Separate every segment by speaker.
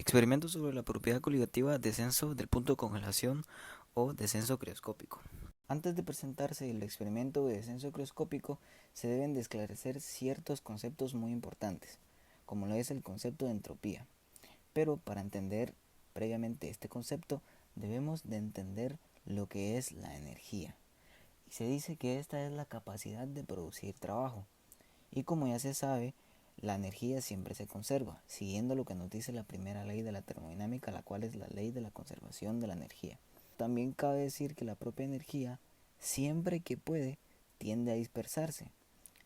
Speaker 1: Experimento sobre la propiedad coligativa descenso del punto de congelación o descenso crioscópico. Antes de presentarse el experimento de descenso crioscópico, se deben de esclarecer ciertos conceptos muy importantes, como lo es el concepto de entropía. Pero para entender previamente este concepto, debemos de entender lo que es la energía. Y se dice que esta es la capacidad de producir trabajo. Y como ya se sabe, la energía siempre se conserva, siguiendo lo que nos dice la primera ley de la termodinámica, la cual es la ley de la conservación de la energía. También cabe decir que la propia energía, siempre que puede, tiende a dispersarse.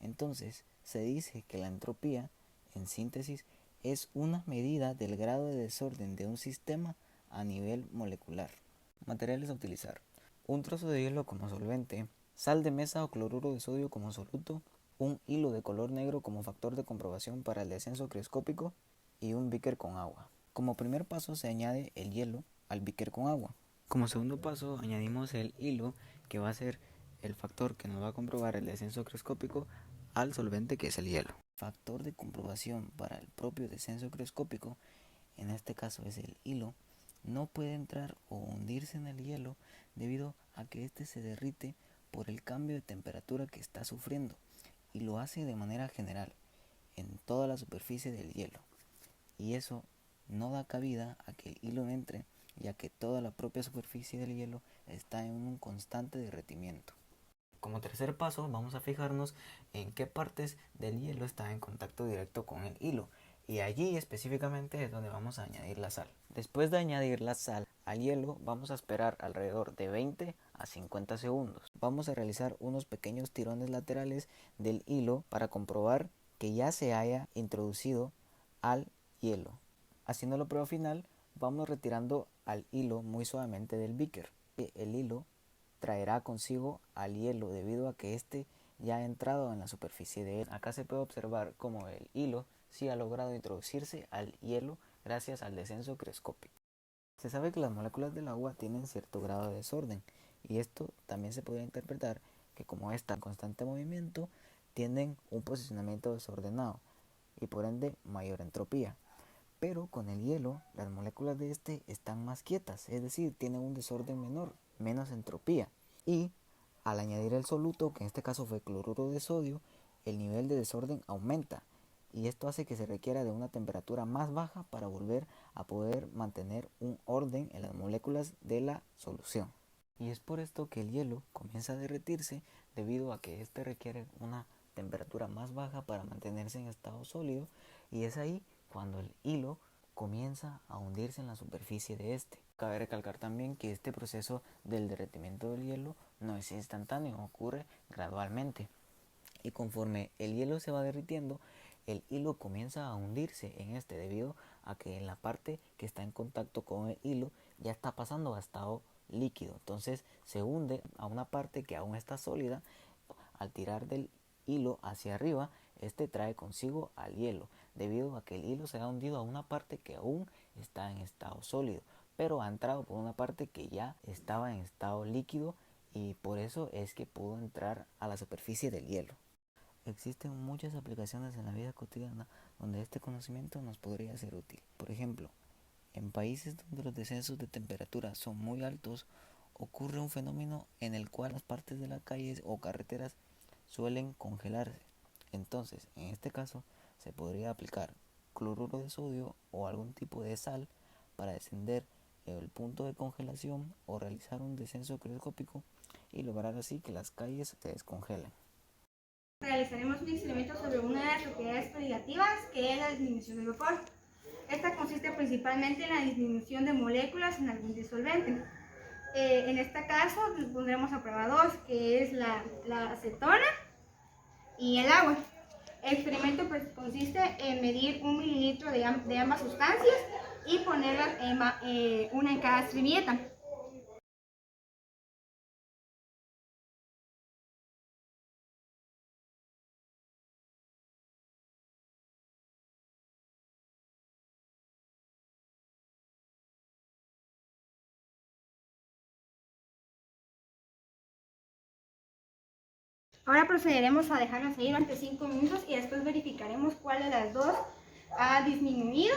Speaker 1: Entonces, se dice que la entropía, en síntesis, es una medida del grado de desorden de un sistema a nivel molecular. Materiales a utilizar: un trozo de hielo como solvente, sal de mesa o cloruro de sodio como soluto, un hilo de color negro como factor de comprobación para el descenso crioscópico y un beaker con agua. Como primer paso se añade el hielo al beaker con agua. Como segundo paso añadimos el hilo, que va a ser el factor que nos va a comprobar el descenso crioscópico, al solvente, que es el hielo. Factor de comprobación para el propio descenso crioscópico, en este caso es el hilo, no puede entrar o hundirse en el hielo debido a que éste se derrite por el cambio de temperatura que está sufriendo, y lo hace de manera general en toda la superficie del hielo, y eso no da cabida a que el hilo entre, ya que toda la propia superficie del hielo está en un constante derretimiento. Como tercer paso vamos a fijarnos en qué partes del hielo están en contacto directo con el hilo, y allí específicamente es donde vamos a añadir la sal. Después de añadir la sal al hielo, vamos a esperar alrededor de 20 a 50 segundos. Vamos a realizar unos pequeños tirones laterales del hilo para comprobar que ya se haya introducido al hielo. Haciendo la prueba final, vamos retirando al hilo muy suavemente del beaker. El hilo traerá consigo al hielo debido a que éste ya ha entrado en la superficie de él. Acá se puede observar cómo el hilo sí ha logrado introducirse al hielo gracias al descenso crioscópico. Se sabe que las moléculas del agua tienen cierto grado de desorden, y esto también se puede interpretar que, como está en constante movimiento, tienen un posicionamiento desordenado y por ende mayor entropía. Pero con el hielo, las moléculas de este están más quietas, es decir, tienen un desorden menor, menos entropía. Y al añadir el soluto, que en este caso fue cloruro de sodio, el nivel de desorden aumenta, y esto hace que se requiera de una temperatura más baja para volver a poder mantener un orden en las moléculas de la solución. Y es por esto que el hielo comienza a derretirse, debido a que este requiere una temperatura más baja para mantenerse en estado sólido, y es ahí cuando el hilo comienza a hundirse en la superficie de este. Cabe recalcar también que este proceso del derretimiento del hielo no es instantáneo, ocurre gradualmente, y conforme el hielo se va derritiendo, el hilo comienza a hundirse en este, debido a que en la parte que está en contacto con el hilo ya está pasando a estado líquido. Entonces se hunde a una parte que aún está sólida. Al tirar del hilo hacia arriba, este trae consigo al hielo, debido a que el hilo se ha hundido a una parte que aún está en estado sólido, pero ha entrado por una parte que ya estaba en estado líquido, y por eso es que pudo entrar a la superficie del hielo. Existen muchas aplicaciones en la vida cotidiana donde este conocimiento nos podría ser útil. Por ejemplo, en países donde los descensos de temperatura son muy altos, ocurre un fenómeno en el cual las partes de las calles o carreteras suelen congelarse. Entonces, en este caso, se podría aplicar cloruro de sodio o algún tipo de sal para descender el punto de congelación o realizar un descenso crioscópico y lograr así que las calles se descongelen.
Speaker 2: Realizaremos un experimento sobre una de las propiedades coligativas, que es la disminución del vapor. Esta consiste principalmente en la disminución de moléculas en algún disolvente. En este caso pondremos a prueba dos, que es la acetona y el agua. El experimento consiste en medir 1 mililitro de ambas sustancias y ponerlas una en cada servilleta. Ahora procederemos a dejarlas ahí durante 5 minutos y después verificaremos cuál de las dos ha disminuido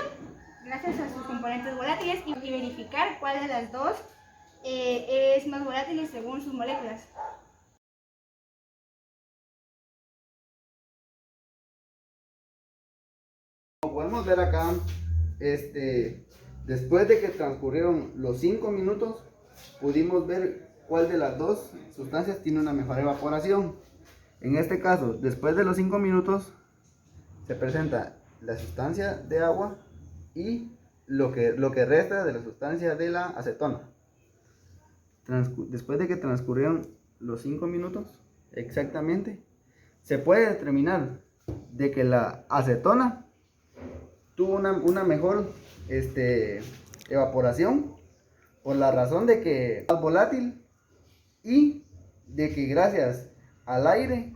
Speaker 2: gracias a sus componentes volátiles y verificar cuál de las dos es más volátil según sus moléculas.
Speaker 3: Como podemos ver acá, después de que transcurrieron los 5 minutos, pudimos ver cuál de las dos sustancias tiene una mejor evaporación. En este caso, después de los 5 minutos, se presenta la sustancia de agua y lo que resta de la sustancia de la acetona. Después de que transcurrieron los 5 minutos, exactamente, se puede determinar de que la acetona tuvo una mejor evaporación por la razón de que es más volátil y de que gracias al aire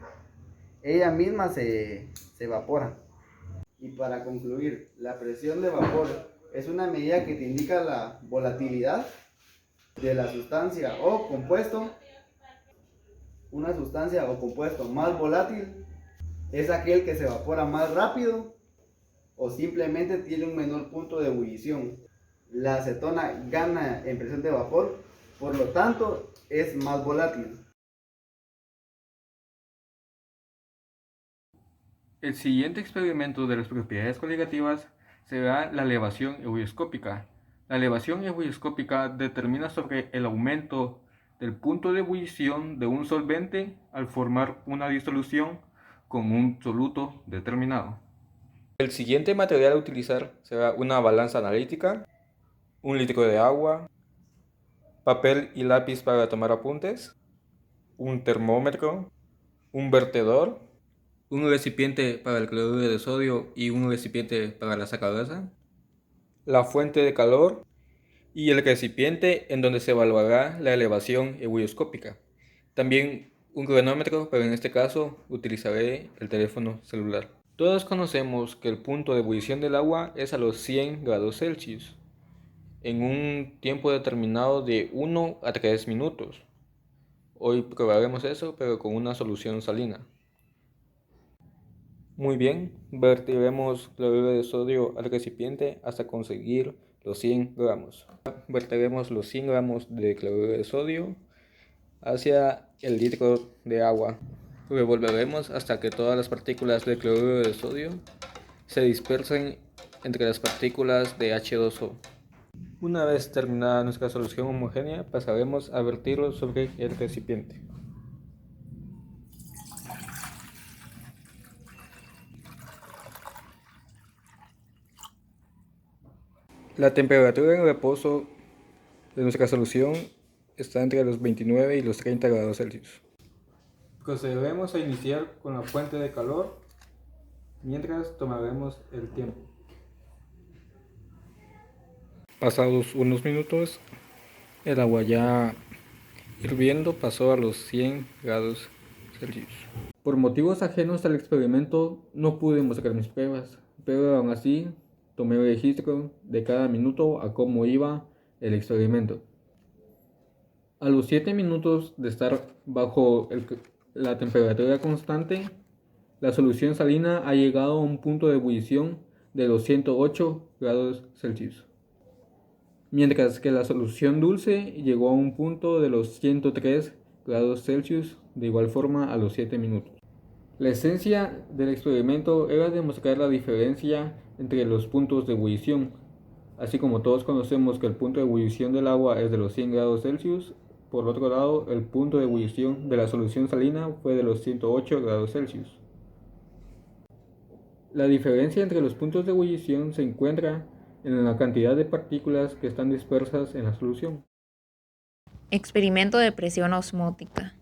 Speaker 3: ella misma se evapora. Y para concluir, la presión de vapor es una medida que te indica la volatilidad de la sustancia o compuesto. Una sustancia o compuesto más volátil es aquel que se evapora más rápido o simplemente tiene un menor punto de ebullición. La acetona gana en presión de vapor, por lo tanto es más volátil.
Speaker 4: El siguiente experimento de las propiedades coligativas será la elevación ebullioscópica. La elevación ebullioscópica determina sobre el aumento del punto de ebullición de un solvente al formar una disolución con un soluto determinado. El siguiente material a utilizar será una balanza analítica, un litro de agua, papel y lápiz para tomar apuntes, un termómetro, un vertedor, un recipiente para el cloruro de sodio y un recipiente para la sacarosa, la fuente de calor y el recipiente en donde se evaluará la elevación ebullioscópica. También un cronómetro, pero en este caso utilizaré el teléfono celular. Todos conocemos que el punto de ebullición del agua es a los 100 grados Celsius, en un tiempo determinado de 1 a 3 minutos. Hoy probaremos eso, pero con una solución salina. Muy bien, vertiremos cloruro de sodio al recipiente hasta conseguir los 100 gramos. Verteremos los 100 gramos de cloruro de sodio hacia el litro de agua. Revolveremos hasta que todas las partículas de cloruro de sodio se dispersen entre las partículas de H2O. Una vez terminada nuestra solución homogénea, pasaremos a vertirlo sobre el recipiente. La temperatura en reposo de nuestra solución está entre los 29 y los 30 grados Celsius. Procederemos a iniciar con la fuente de calor mientras tomaremos el tiempo. Pasados unos minutos, el agua ya hirviendo pasó a los 100 grados Celsius. Por motivos ajenos al experimento no pude mostrar mis pruebas, pero aún así tomé registro de cada minuto a cómo iba el experimento. A los 7 minutos de estar bajo la temperatura constante, la solución salina ha llegado a un punto de ebullición de los 108 grados Celsius, mientras que la solución dulce llegó a un punto de los 103 grados Celsius, de igual forma a los 7 minutos. La esencia del experimento era demostrar la diferencia entre los puntos de ebullición. Así como todos conocemos que el punto de ebullición del agua es de los 100 grados Celsius, por otro lado, el punto de ebullición de la solución salina fue de los 108 grados Celsius. La diferencia entre los puntos de ebullición se encuentra en la cantidad de partículas que están dispersas en la solución.
Speaker 5: Experimento de presión osmótica.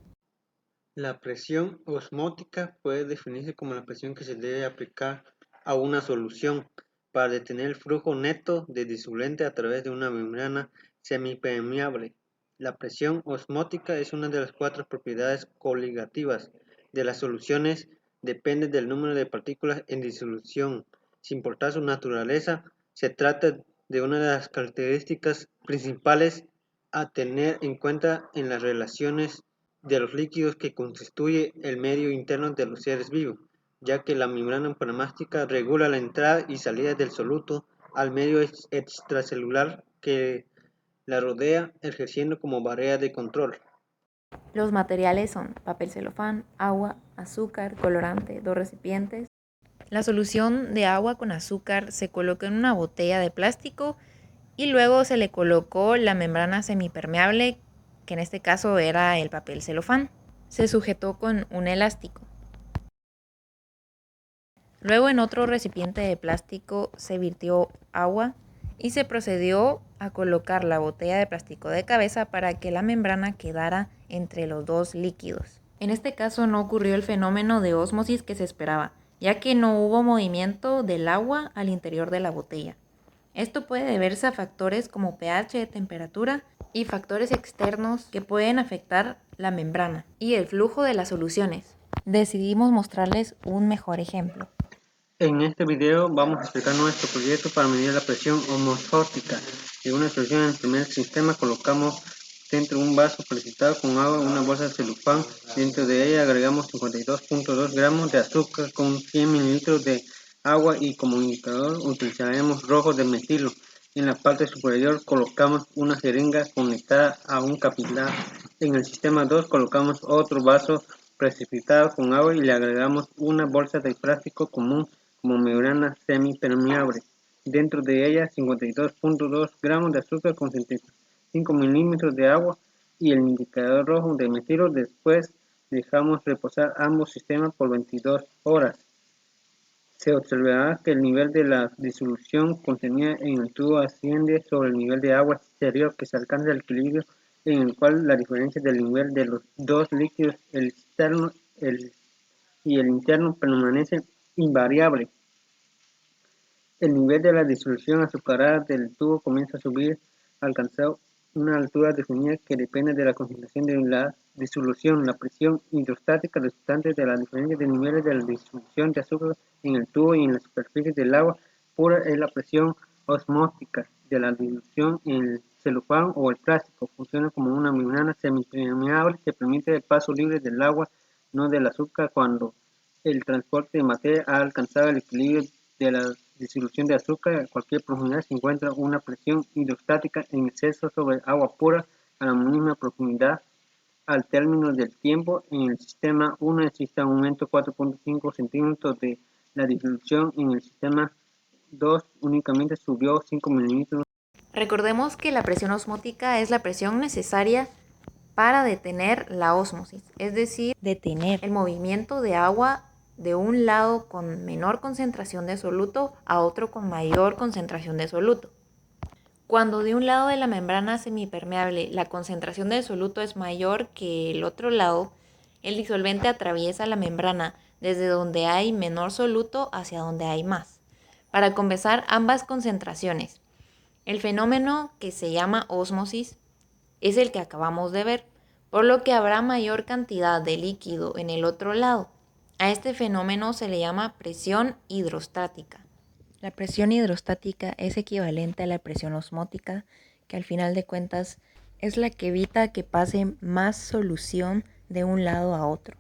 Speaker 6: La presión osmótica puede definirse como la presión que se debe aplicar a una solución para detener el flujo neto de disolvente a través de una membrana semipermeable. La presión osmótica es una de las 4 propiedades coligativas de las soluciones. Depende del número de partículas en disolución. Sin importar su naturaleza, se trata de una de las características principales a tener en cuenta en las relaciones de los líquidos que constituye el medio interno de los seres vivos, ya que la membrana plasmática regula la entrada y salida del soluto al medio extracelular que la rodea, ejerciendo como barrera de control.
Speaker 5: Los materiales son papel celofán, agua, azúcar, colorante, 2 recipientes. La solución de agua con azúcar se colocó en una botella de plástico y luego se le colocó la membrana semipermeable, que en este caso era el papel celofán. Se sujetó con un elástico. Luego en otro recipiente de plástico se virtió agua y se procedió a colocar la botella de plástico de cabeza para que la membrana quedara entre los dos líquidos. En este caso no ocurrió el fenómeno de ósmosis que se esperaba, ya que no hubo movimiento del agua al interior de la botella. Esto puede deberse a factores como pH, temperatura y factores externos que pueden afectar la membrana y el flujo de las soluciones. Decidimos mostrarles un mejor ejemplo.
Speaker 6: En este video vamos a explicar nuestro proyecto para medir la presión osmótica de una solución. En el primer sistema colocamos dentro un vaso precipitado con agua una bolsa de celofán. Dentro de ella agregamos 52.2 gramos de azúcar con 100 mililitros de agua y como indicador utilizaremos rojo de metilo. En la parte superior colocamos una jeringa conectada a un capilar. En el sistema 2 colocamos otro vaso precipitado con agua y le agregamos una bolsa de plástico común como membrana semipermeable. Dentro de ella 52.2 gramos de azúcar con 75 milímetros de agua y el indicador rojo de metilo. Después dejamos reposar ambos sistemas por 22 horas. Se observará que el nivel de la disolución contenida en el tubo asciende sobre el nivel de agua exterior, que se alcanza el equilibrio en el cual la diferencia del nivel de los dos líquidos, el externo y el interno, permanece invariable. El nivel de la disolución azucarada del tubo comienza a subir, alcanzando una altura definida que depende de la concentración de la disolución. La presión hidrostática resultante de la diferencia de niveles de la disolución de azúcar en el tubo y en la superficie del agua pura es la presión osmótica de la disolución en el celofán o el plástico. Funciona como una membrana semipermeable que permite el paso libre del agua, no del azúcar, cuando el transporte de materia ha alcanzado el equilibrio de la disolución de azúcar a cualquier profundidad. Se encuentra una presión hidrostática en exceso sobre agua pura a la misma profundidad. Al término del tiempo, en el sistema 1 existe un aumento de 4.5 centímetros de la disolución. En el sistema 2 únicamente subió 5 milímetros.
Speaker 5: Recordemos que la presión osmótica es la presión necesaria para detener la ósmosis, es decir, detener el movimiento de agua de un lado con menor concentración de soluto a otro con mayor concentración de soluto. Cuando de un lado de la membrana semipermeable la concentración de soluto es mayor que el otro lado, el disolvente atraviesa la membrana desde donde hay menor soluto hacia donde hay más, para compensar ambas concentraciones. El fenómeno que se llama ósmosis es el que acabamos de ver, por lo que habrá mayor cantidad de líquido en el otro lado. A este fenómeno se le llama presión hidrostática. La presión hidrostática es equivalente a la presión osmótica, que al final de cuentas es la que evita que pase más solución de un lado a otro.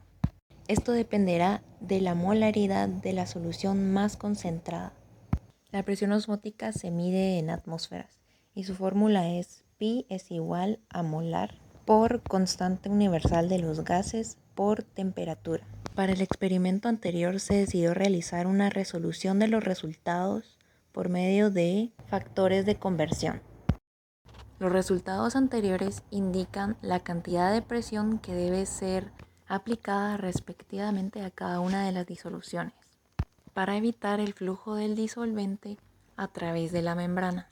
Speaker 5: Esto dependerá de la molaridad de la solución más concentrada. La presión osmótica se mide en atmósferas y su fórmula es pi es igual a molar por constante universal de los gases por temperatura. Para el experimento anterior se decidió realizar una resolución de los resultados por medio de factores de conversión. Los resultados anteriores indican la cantidad de presión que debe ser aplicada respectivamente a cada una de las disoluciones para evitar el flujo del disolvente a través de la membrana.